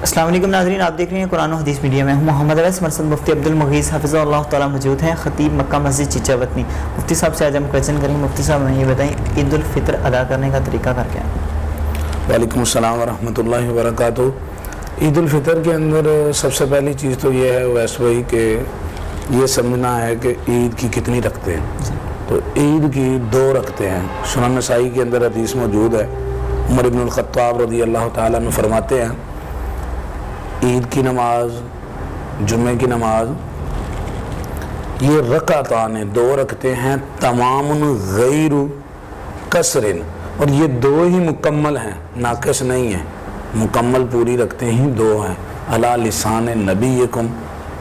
السلام علیکم ناظرین، آپ دیکھ رہے ہیں قرآن و حدیث میڈیا میں ہوں محمد اویس مرسد مفتی عبدالمغیث حفظہ اللہ تعالیٰ موجود ہیں، خطیب مکہ مسجد چیچا وطنی۔ مفتی صاحب سے آج ہم کویشچن کریں گے۔ مفتی صاحب ہمیں یہ بتائیں عید الفطر ادا کرنے کا طریقہ کار کیا ہے؟ وعلیکم السلام ورحمۃ اللہ وبرکاتہ۔ عید الفطر کے اندر سب سے پہلی چیز تو یہ ہے ویسے بھائی کہ یہ سمجھنا ہے کہ عید کی کتنی رکھتے ہیں۔ تو عید کی 2 رکھتے ہیں۔ سنن نسائی کے اندر حدیث موجود ہے، عمر ابن الخطاب رضی اللہ تعالیٰ عنہ فرماتے ہیں عید کی نماز، جمعے کی نماز یہ رکعتان 2 رکھتے ہیں، تمام غیر کسر، اور یہ 2 ہی مکمل ہیں، ناقص نہیں ہیں، مکمل پوری رکھتے ہی 2 ہیں، علی لسان نبیکم،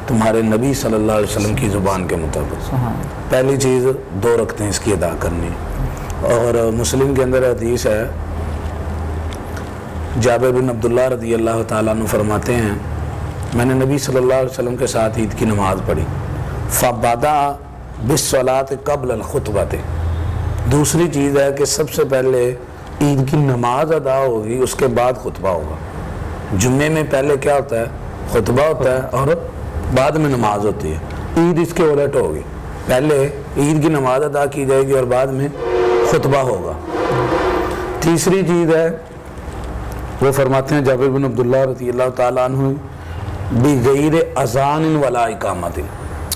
تمہارے نبی صلی اللہ علیہ وسلم کی زبان کے مطابق۔ پہلی چیز 2 رکھتے ہیں اس کی ادا کرنی۔ اور مسلم کے اندر حدیث ہے، جابر بن عبداللہ رضی اللہ تعالیٰ عنہ فرماتے ہیں میں نے نبی صلی اللہ علیہ وسلم کے ساتھ عید کی نماز پڑھی، فَبَدَأَ بِالصَّلَاةِ قَبْلَ الْخُطْبَةِ۔ دوسری چیز ہے کہ سب سے پہلے عید کی نماز ادا ہوگی، اس کے بعد خطبہ ہوگا۔ جمعے میں پہلے کیا ہوتا ہے؟ خطبہ ہوتا ہے اور بعد میں نماز ہوتی ہے۔ عید اس کے الٹ ہوگی، پہلے عید کی نماز ادا کی جائے گی اور بعد میں خطبہ ہوگا۔ تیسری چیز ہے، وہ فرماتے ہیں جابر بن عبداللہ رضی اللہ تعالیٰ عنہ بغیر اذان ولا اقامت،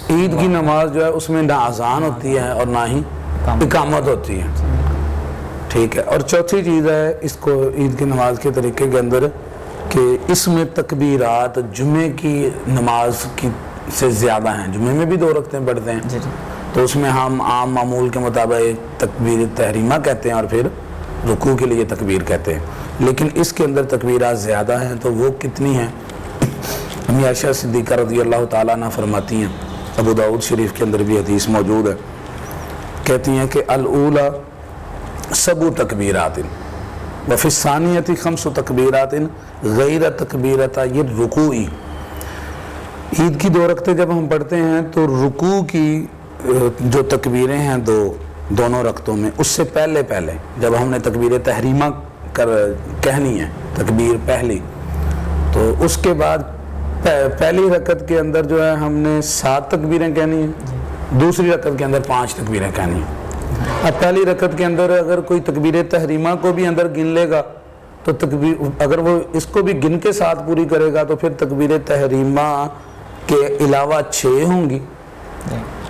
عید کی نماز جو ہے اس میں نہ اذان ہوتی ہے اور نہ ہی اقامت ہوتی ہے، ٹھیک ہے۔ اور چوتھی چیز ہے اس کو عید کی نماز کے طریقے کے اندر کہ اس میں تکبیرات جمعے کی نماز کی سے زیادہ ہیں۔ جمعے میں بھی 2 رکعتیں پڑھتے ہیں، تو اس میں ہم عام معمول کے مطابق تکبیر تحریمہ کہتے ہیں اور پھر رکوع کے لیے تکبیر کہتے ہیں، لیکن اس کے اندر تکبیرات زیادہ ہیں۔ تو وہ کتنی ہیں؟ امی عائشہ صدیقہ رضی اللہ تعالیٰ عنہ فرماتی ہیں، ابو داؤد شریف کے اندر بھی حدیث موجود ہے، کہتی ہیں کہ الاولی 7 تکبیرات وفی الثانیۃ 5 تکبیرات غیر تکبیرتای الرکوع۔ عید کی 2 رکعتیں جب ہم پڑھتے ہیں تو رکوع کی جو تکبیریں ہیں دونوں رکعتوں میں، اس سے پہلے جب ہم نے تکبیر تحریمہ کہنی ہے، تکبیر پہلی، تو اس کے بعد پہلی رکعت کے اندر جو ہے ہم نے 7 تکبیریں کہنی ہیں، دوسری رکعت کے اندر 5 تکبیریں کہنی ہیں۔ اب پہلی رکعت کے اندر اگر کوئی تکبیر تحریمہ کو بھی اندر گن لے گا تو اگر وہ اس کو بھی گن کے ساتھ پوری کرے گا تو پھر تکبیر تحریمہ کے علاوہ 6 ہوں گی،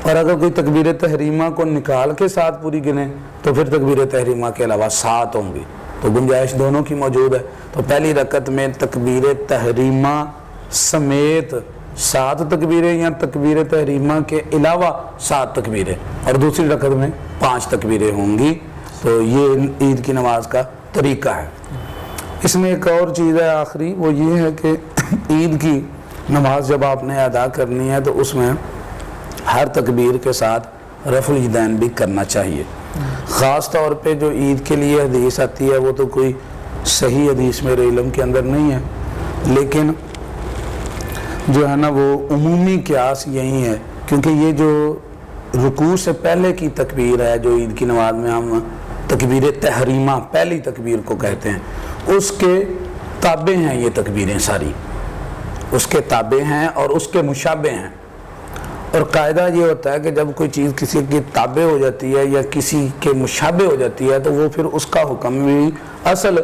اور اگر کوئی تکبیر تحریمہ کو نکال کے ساتھ پوری گنے تو پھر تکبیر تحریمہ کے علاوہ 7 ہوں گی، تو گنجائش دونوں کی موجود ہے۔ تو پہلی رکعت میں تکبیر تحریمہ سمیت 7 تکبیریں یا تکبیر تحریمہ کے علاوہ 7 تکبیریں، اور دوسری رکعت میں 5 تکبیریں ہوں گی۔ تو یہ عید کی نماز کا طریقہ ہے۔ اس میں ایک اور چیز ہے آخری، وہ یہ ہے کہ عید کی نماز جب آپ نے ادا کرنی ہے تو اس میں ہر تکبیر کے ساتھ رفع الیدین بھی کرنا چاہیے۔ خاص طور پہ جو عید کے لیے حدیث آتی ہے وہ تو کوئی صحیح حدیث میرے علم کے اندر نہیں ہے، لیکن جو ہے نا وہ عمومی قیاس یہی ہے، کیونکہ یہ جو رکوع سے پہلے کی تکبیر ہے جو عید کی نماز میں ہم تکبیر تحریمہ پہلی تکبیر کو کہتے ہیں، اس کے تابع ہیں یہ تکبیریں ساری، اس کے تابع ہیں اور اس کے مشابہ ہیں۔ اور قاعدہ یہ ہوتا ہے کہ جب کوئی چیز کسی کی تابع ہو جاتی ہے یا کسی کے مشابہ ہو جاتی ہے تو وہ پھر اس کا حکم بھی اصل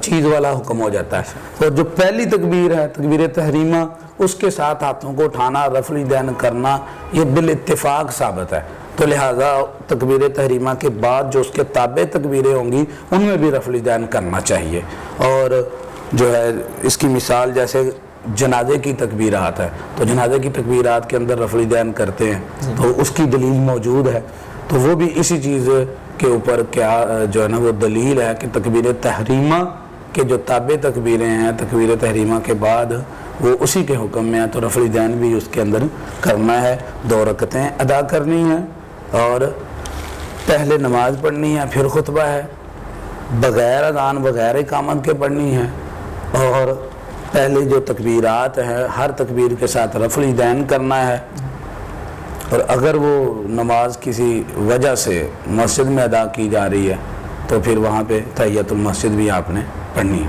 چیز والا حکم ہو جاتا ہے۔ تو جو پہلی تکبیر ہے تکبیر تحریمہ، اس کے ساتھ ہاتھوں کو اٹھانا، رفع الیدین کرنا، یہ بالاتفاق ثابت ہے۔ تو لہٰذا تکبیر تحریمہ کے بعد جو اس کے تابع تکبیریں ہوں گی ان میں بھی رفع الیدین کرنا چاہیے۔ اور جو ہے اس کی مثال جیسے جنازے کی تکبیرات ہے، تو جنازے کی تکبیرات کے اندر رفع الیدین کرتے ہیں، تو اس کی دلیل موجود ہے۔ تو وہ بھی اسی چیز کے اوپر کیا جو ہے نا وہ دلیل ہے کہ تکبیر تحریمہ کے جو تابع تکبیریں ہیں تکبیر تحریمہ کے بعد وہ اسی کے حکم میں ہے، تو رفع الیدین بھی اس کے اندر کرنا ہے۔ 2 رکعتیں ادا کرنی ہیں اور پہلے نماز پڑھنی ہے، پھر خطبہ ہے، بغیر اذان بغیر اقامت کے پڑھنی ہے، اور پہلے جو تکبیرات ہیں ہر تکبیر کے ساتھ رفع الیدین کرنا ہے، اور اگر وہ نماز کسی وجہ سے مسجد میں ادا کی جا رہی ہے تو پھر وہاں پہ تحیۃ المسجد بھی آپ نے پڑھنی ہے۔